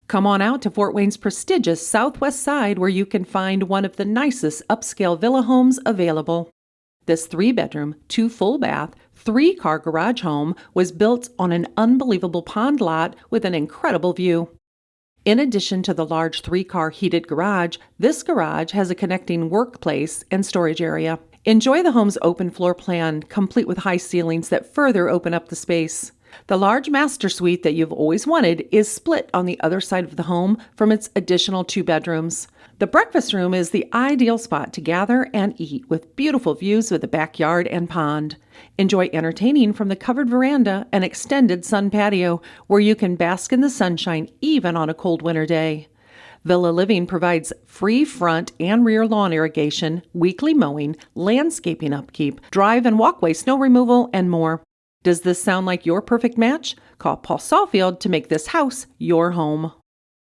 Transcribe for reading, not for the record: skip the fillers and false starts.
Come on out to Fort Wayne's prestigious southwest side where you can find one of the nicest upscale villa homes available. This 3-bedroom, 2 full bath, 3-car garage home was built on an unbelievable pond lot with an incredible view. In addition to the large 3-car heated garage, this garage has a connecting workplace and storage area. Enjoy the home's open floor plan, complete with high ceilings that further open up the space. The large master suite that you've always wanted is split on the other side of the home from its additional 2 bedrooms. The breakfast room is the ideal spot to gather and eat with beautiful views of the backyard and pond. Enjoy entertaining from the covered veranda and extended sun patio where you can bask in the sunshine even on a cold winter day. Villa Living provides free front and rear lawn irrigation, weekly mowing, landscaping upkeep, drive and walkway snow removal, and more. Does this sound like your perfect match? Call Paul Sawfield to make this house your home.